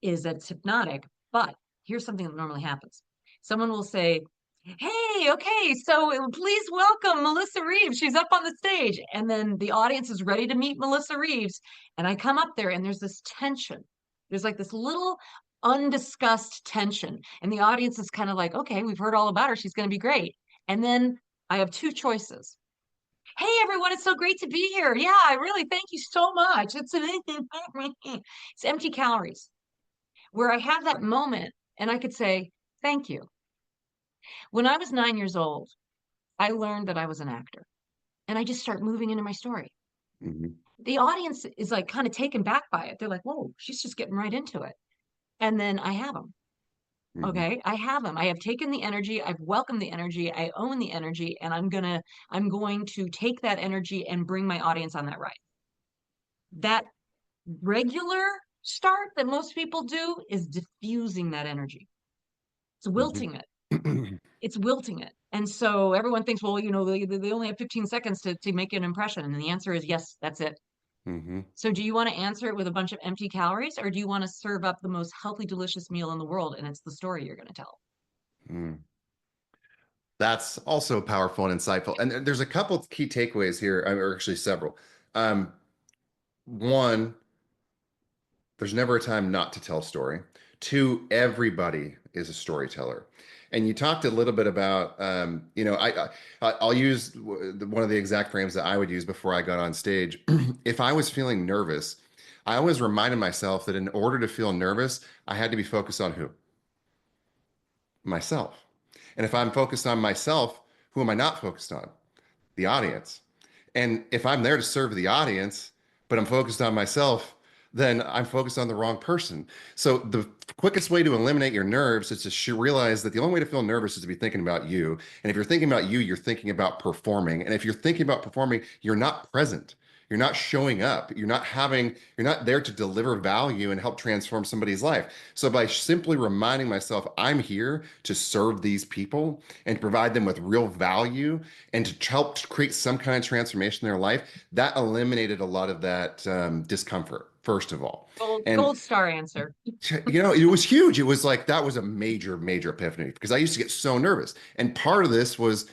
is that it's hypnotic. But here's something that normally happens. Someone will say, hey, okay, so please welcome Melissa Reaves. She's up on the stage. And then the audience is ready to meet Melissa Reaves. And I come up there and there's this tension. There's like this little undiscussed tension. And the audience is kind of like, okay, we've heard all about her. She's going to be great. And then I have two choices. Hey, everyone, it's so great to be here. Yeah, I really thank you so much. It's empty calories where I have that moment and I could say, thank you. When I was 9 years old, I learned that I was an actor and I just start moving into my story. Hmm. The audience is like kind of taken back by it. They're like, whoa, she's just getting right into it. And then I have them. Hmm. Okay. I have them. I have taken the energy. I've welcomed the energy. I own the energy. And I'm going to take that energy and bring my audience on that ride. That regular start that most people do is diffusing that energy. It's wilting it. Mhm. It's wilting it. And so everyone thinks, well, they only have 15 seconds to make an impression. And the answer is yes, that's it. Mhm. So do you want to answer it with a bunch of empty calories, or do you want to serve up the most healthy, delicious meal in the world and it's the story you're going to tell? Mm. That's also powerful and insightful. And there's a couple of key takeaways here, or actually several. Um, One, there's never a time not to tell a story. Two, everybody is a storyteller. And you talked a little bit about, I'll use one of the exact frames that I would use before I got on stage. If I was feeling nervous, I always reminded myself that in order to feel nervous, I had to be focused on who? Myself. And if I'm focused on myself, who am I not focused on? The audience. And if I'm there to serve the audience, but I'm focused on myself, then I'm focused on the wrong person. So the quickest way to eliminate your nerves is to realize that the only way to feel nervous is to be thinking about you. And if you're thinking about you, you're thinking about performing. And if you're thinking about performing, you're not present. You're not showing up. You're not there to deliver value and help transform somebody's life. So by simply reminding myself, I'm here to serve these people and provide them with real value and to help create some kind of transformation in their life, that eliminated a lot of that discomfort, first of all. And, Gold star answer. it was huge. It was like that was a major, major epiphany because I used to get so nervous. And part of this was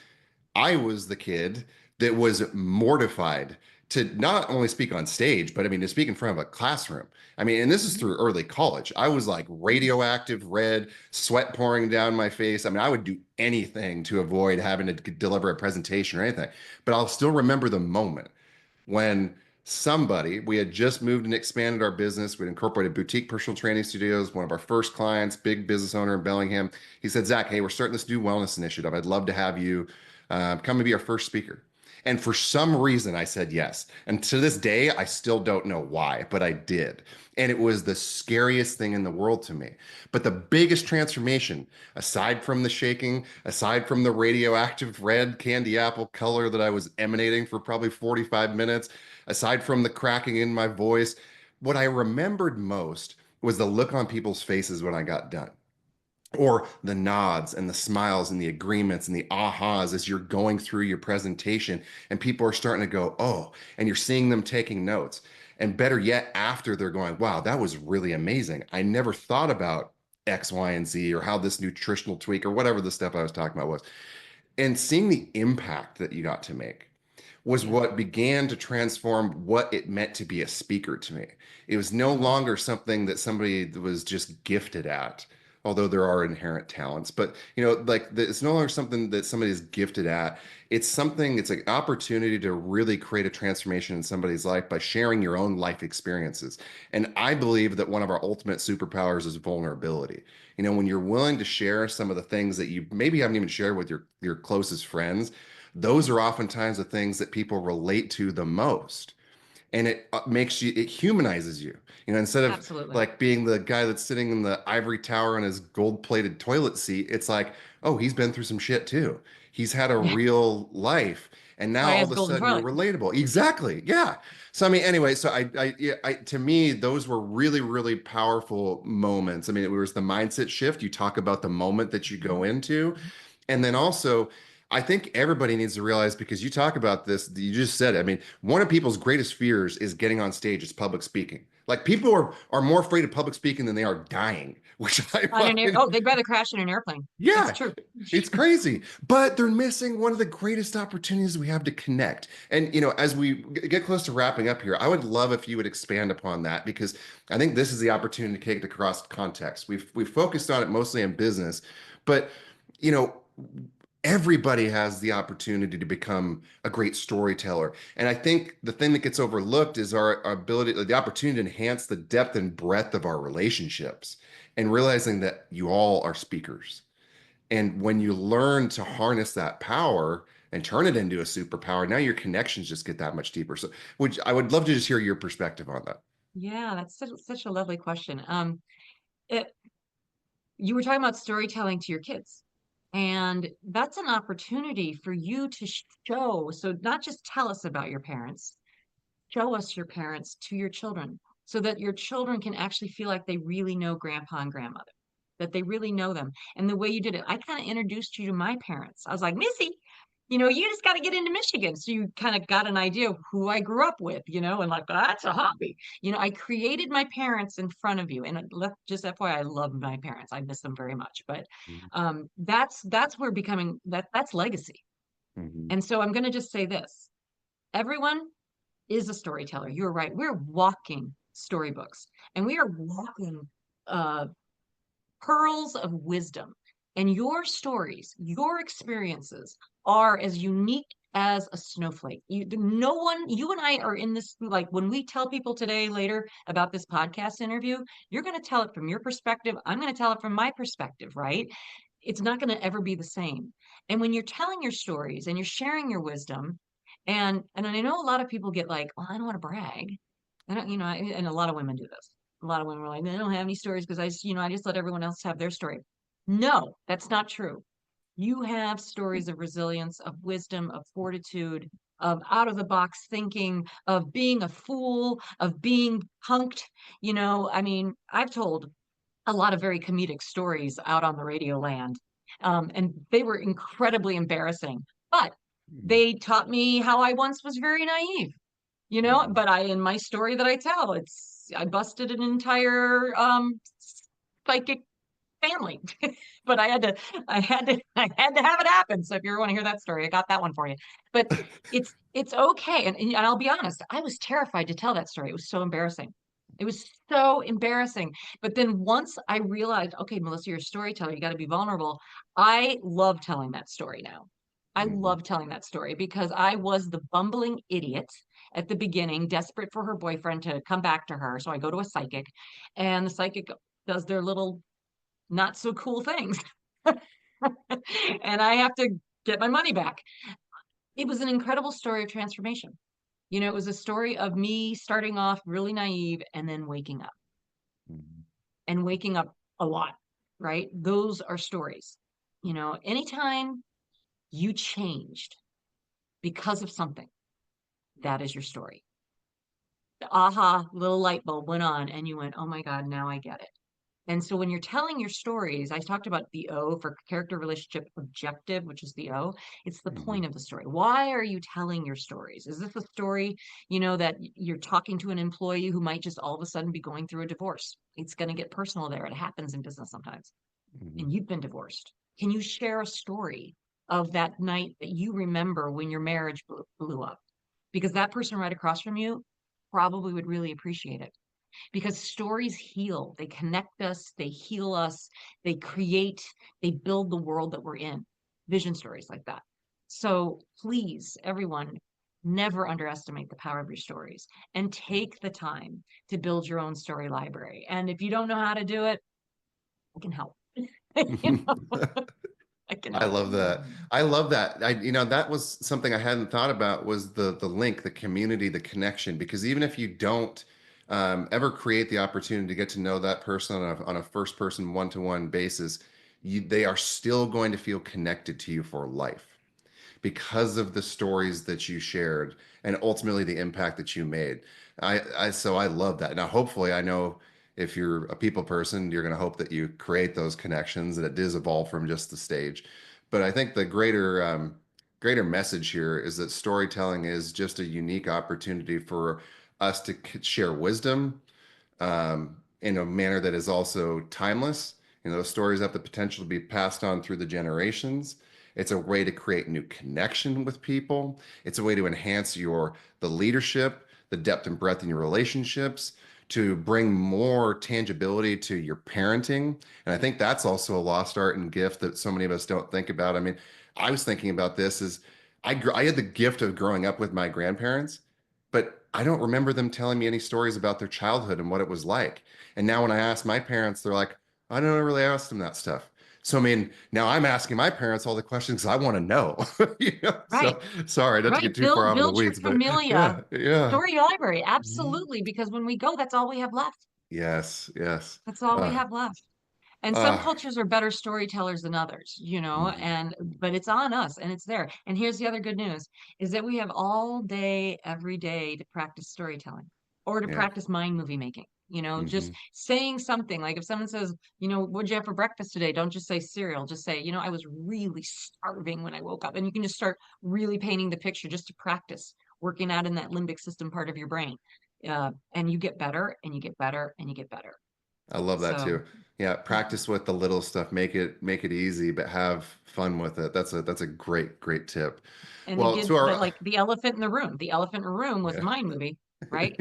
I was the kid that was mortified to not only speak on stage, but I mean, to speak in front of a classroom. I mean, and this is Mhm. through early college. I was like radioactive red, sweat pouring down my face. I mean, I would do anything to avoid having to deliver a presentation or anything. But I'll still remember the moment when we had just moved and expanded our business. We'd incorporated boutique personal training studios. One of our first clients, big business owner in Bellingham, he said, Zach, hey, we're starting this new wellness initiative. I'd love to have you come and be our first speaker. And for some reason, I said yes. And to this day, I still don't know why, but I did. And it was the scariest thing in the world to me. But the biggest transformation, aside from the shaking, aside from the radioactive red candy apple color that I was emanating for probably 45 minutes, aside from the cracking in my voice, what I remembered most was the look on people's faces when I got done, or the nods and the smiles and the agreements and the ahas as you're going through your presentation and people are starting to go, oh, and you're seeing them taking notes. And better yet, after they're going, wow, that was really amazing. I never thought about X, Y, and Z or how this nutritional tweak or whatever the stuff I was talking about was. And seeing the impact that you got to make was Yeah. what began to transform what it meant to be a speaker to me. It was no longer something that somebody was just gifted at, although there are inherent talents. But it's no longer something that somebody is gifted at. It's an opportunity to really create a transformation in somebody's life by sharing your own life experiences. And I believe that one of our ultimate superpowers is vulnerability. When you're willing to share some of the things that you maybe haven't even shared with your closest friends, those are oftentimes the things that people relate to the most. And it humanizes you. Instead of Absolutely. like being the guy that's sitting in the ivory tower on his gold-plated toilet seat, it's like, oh, he's been through some shit too. He's had a Yeah. real life. And That's now why he all has of a golden sudden you're toilet. relatable. Exactly. Yeah. So I mean, anyway, so yeah, to me, those were really, really powerful moments. I mean, it was the mindset shift. You talk about the moment that you go Mhm. into, and then also, I think everybody needs to realize because you talk about this, you just said it. I mean, one of people's greatest fears is getting on stage, is public speaking. Like people are more afraid of public speaking than they are dying, which I On an air, find, oh, they'd rather crash in an airplane. It's yeah, true. it's crazy. But they're missing one of the greatest opportunities we have to connect. And as we get close to wrapping up here, I would love if you would expand upon that because I think this is the opportunity to take it across context. We've focused on it mostly in business, but you know everybody has the opportunity to become a great storyteller. And I think the thing that gets overlooked is our ability, the opportunity to enhance the depth and breadth of our relationships and realizing that you all are speakers. And when you learn to harness that power and turn it into a superpower, now your connections just get that much deeper. So, which I would love to just hear your perspective on that. Yeah, that's such a lovely question. It, you were talking about storytelling to your kids, and that's an opportunity for you to show. So not just tell us about your parents, show us your parents to your children. so that your children can actually feel like they really know grandpa and grandmother, that they really know them. And the way you did it, I kind of introduced you to my parents. I was like, Missy, you just got to get into Michigan. So you kind of got an idea of who I grew up with, and like, that's a hobby. I created my parents in front of you. And just FYI, I love my parents. I miss them very much. But Mhm. that's where becoming that's legacy. Mhm. And so I'm going to just say this. Everyone is a storyteller. You're right. We're walking storybooks, and we are walking uh, pearls of wisdom. And your stories, your experiences are as unique as a snowflake. No one, you and I are in this, like when we tell people today, later about this podcast interview, you're going to tell it from your perspective. I'm going to tell it from my perspective, right? It's not going to ever be the same. And when you're telling your stories and you're sharing your wisdom, and I know a lot of people get like, well, I don't want to brag. I don't, and a lot of women do this. A lot of women are like, I don't have any stories because I just let everyone else have their story. No, that's not true. You have stories of resilience, of wisdom, of fortitude, of out of the box thinking, of being a fool, of being punked. I mean, I've told a lot of very comedic stories out on the radio land. And they were incredibly embarrassing, but they taught me how I once was very naive, Mhm. but in my story that I tell, I busted an entire psychic family. But I had to have it happen. So if you ever want to hear that story, I got that one for you. But it's okay. And I'll be honest, I was terrified to tell that story. It was so embarrassing. It was so embarrassing. But then once I realized, okay, Melissa, you're a storyteller, you got to be vulnerable. I love telling that story now. I Mhm. love telling that story because I was the bumbling idiot at the beginning, desperate for her boyfriend to come back to her. So I go to a psychic, and the psychic does their little not so cool things. And I have to get my money back. It was an incredible story of transformation. It was a story of me starting off really naive and then Mhm. waking up a lot, right? Those are stories. Anytime you changed because of something, that is your story. The aha, little light bulb went on, and you went, oh my God, now I get it. And so when you're telling your stories, I talked about the O for character relationship objective, which is the O. It's the point Mhm. of the story. Why are you telling your stories? Is this a story, that you're talking to an employee who might just all of a sudden be going through a divorce? It's going to get personal there. It happens in business sometimes. Mhm. And you've been divorced. Can you share a story of that night that you remember when your marriage blew up? Because that person right across from you probably would really appreciate it, because stories heal, they connect us, they heal us, they create, they build the world that we're in. Vision stories like that. So please, everyone, never underestimate the power of your stories, and take the time to build your own story library. And if you don't know how to do it, I can help. you know, I can I help. love that. I love that. That was something I hadn't thought about, was the link, the community, the connection. Because even if you don't ever create the opportunity to get to know that person on a first person one-to-one basis, they are still going to feel connected to you for life because of the stories that you shared and ultimately the impact that you made. So I love that. Now, hopefully, I know if you're a people person, you're going to hope that you create those connections, that it does evolve from just the stage. But I think the greater message here is that storytelling is just a unique opportunity for us to share wisdom in a manner that is also timeless. Those stories have the potential to be passed on through the generations. It's a way to create new connection with people. It's a way to enhance the leadership, the depth and breadth in your relationships, to bring more tangibility to your parenting. And I think that's also a lost art and gift that so many of us don't think about. I mean, I was thinking about this as I had the gift of growing up with my grandparents, but I don't remember them telling me any stories about their childhood and what it was like. And now when I ask my parents, they're like, I don't really ask them that stuff. So I mean, now I'm asking my parents all the questions I want to know. Right. So sorry, not to Right. get too far Build off in the build your weeds, but familia yeah, yeah. story library. Mhm. Absolutely. Because when we go, that's all we have left. Yes, yes. That's all we Uh, have left. And some uh, cultures are better storytellers than others, mhm. and but it's on us, and it's there. And here's the other good news is that we have all day, every day to practice storytelling. or to Yeah. practice mind movie making. Just Hmm. saying something like if someone says, what'd you have for breakfast today? Don't just say cereal. Just say, I was really starving when I woke up. And you can just start really painting the picture just to practice working out in that limbic system part of your brain. And you get better and you get better and you get better. I love that So, too. Yeah, mhm. practice with the little stuff. Make it easy, but have fun with it. That's a great tip. And it Well, gives to the our like the elephant in the room. The elephant in the room was a yeah. mind movie, right?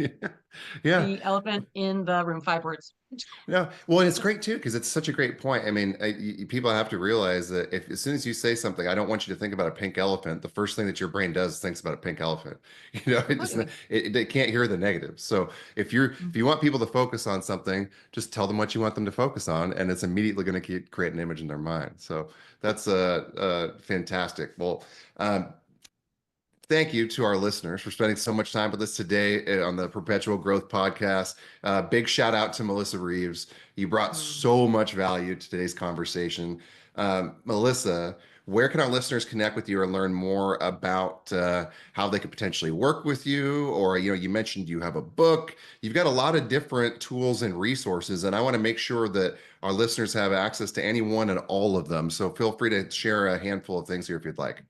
Yeah. The elephant in the room, 5 words. Yeah, well, and it's great too because it's such a great point. I mean, people have to realize that if as soon as you say something, I don't want you to think about a pink elephant. The first thing that your brain does is thinks about a pink elephant. Completely. It can't hear the negative. So if you want people to focus on something, just tell them what you want them to focus on, and it's immediately going to create an image in their mind. So that's fantastic. Well, um, thank you to our listeners for spending so much time with us today on the Perpetual Growth Podcast. Big shout out to Melissa Reaves. You brought Mm. so much value to today's conversation. Melissa, where can our listeners connect with you or learn more about how they could potentially work with you? Or, you mentioned you have a book. You've got a lot of different tools and resources, and I want to make sure that our listeners have access to any one and all of them. So feel free to share a handful of things here if you'd like.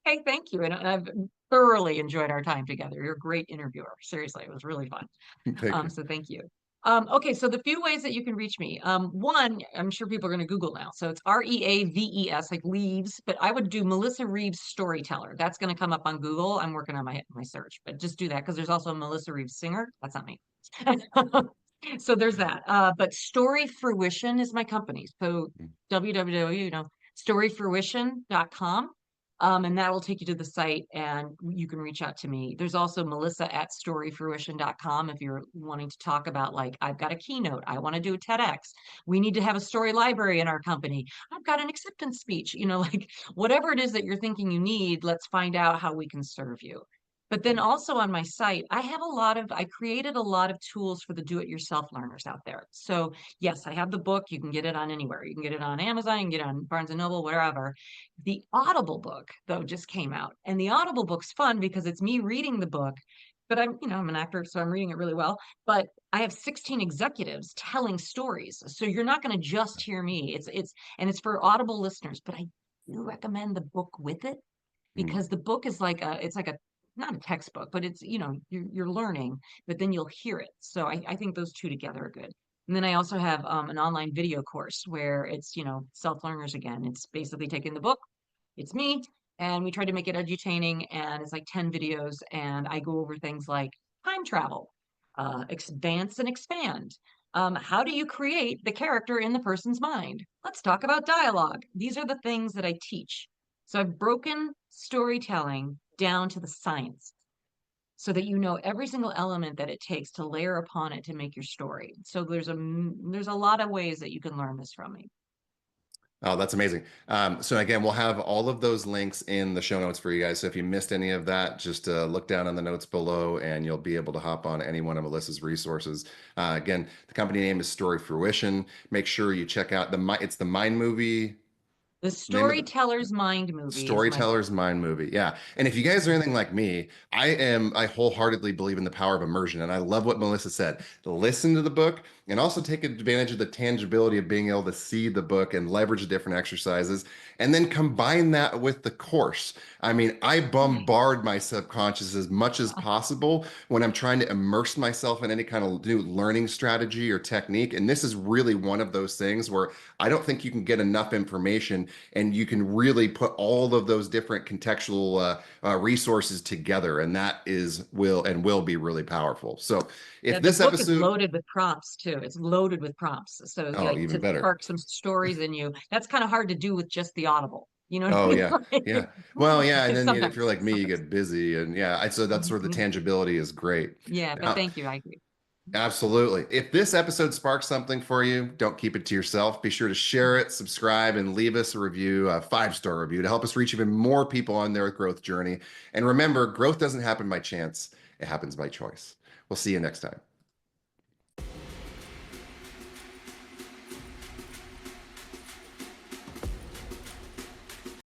Hey, thank you. And I've thoroughly enjoyed our time together. You're a great interviewer. Seriously, it was really fun. Thank you. So thank you. Okay, so the few ways that you can reach me. One, I'm sure people are going to Google now. So it's Reaves, like leaves, but I would do Melissa Reaves Storyteller. That's going to come up on Google. I'm working on my search, but just do that because there's also a Melissa Reaves singer. That's not me. So there's that. But Story Fruition is my company. So www, storyfruition.com. And that will take you to the site and you can reach out to me. There's also Melissa at storyfruition.com if you're wanting to talk about, like, I've got a keynote, I want to do a TEDx, we need to have a story library in our company, I've got an acceptance speech, like whatever it is that you're thinking you need, let's find out how we can serve you. But then also on my site, I created a lot of tools for the do-it-yourself learners out there. So yes, I have the book. You can get it on anywhere. You can get it on Amazon, you can get it on Barnes and Noble, wherever. The Audible book, though, just came out. And the Audible book's fun because it's me reading the book, but I'm an actor, so I'm reading it really well. But I have 16 executives telling stories. So you're not going to just hear me. It's for Audible listeners, but I do recommend the book with it Mm. because the book is it's like a not a textbook, but it's, you're learning, but then you'll hear it. So I think those two together are good. And then I also have an online video course where it's, self-learners again. It's basically taking the book, it's me, and we try to make it edutaining, and it's like 10 videos, and I go over things like time travel, advance and expand. How do you create the character in the person's mind? Let's talk about dialogue. These are the things that I teach. So I've broken storytelling down to the science so that you know every single element that it takes to layer upon it to make your story. So there's a lot of ways that you can learn this from me. Oh, that's amazing. So again, we'll have all of those links in the show notes for you guys. So if you missed any of that, just look down on the notes below and you'll be able to hop on any one of Melissa's resources. Again, the company name is Story Fruition. Make sure you check out it's the Mind Movie The name of the Storyteller's Mind movie is my book. Storyteller's Mind Movie. Yeah. And if you guys are anything like me, I wholeheartedly believe in the power of immersion. And I love what Melissa said. Listen to the book and also take advantage of the tangibility of being able to see the book and leverage different exercises and then combine that with the course. I mean, I Right. bombard my subconscious as much as possible when I'm trying to immerse myself in any kind of new learning strategy or technique. And this is really one of those things where I don't think you can get enough information and you can really put all of those different contextual resources together, and that will be really powerful. So Yeah, if the this book is episode loaded with prompts too. It's loaded with prompts. So oh, like even to better. spark some stories in you. That's kind of hard to do with just the Audible. You know what I Oh mean? yeah, yeah. Well, yeah, and then if you're Sometimes, like me, you sometimes. get busy, and yeah, so that's where the Mhm. tangibility is great. Yeah, but Now, thank you. I agree. absolutely. If this episode sparks something for you, don't keep it to yourself. Be sure to share it, subscribe, and leave us a review, a 5-star review to help us reach even more people on their growth journey. And remember, growth doesn't happen by chance, it happens by choice. We'll see you next time.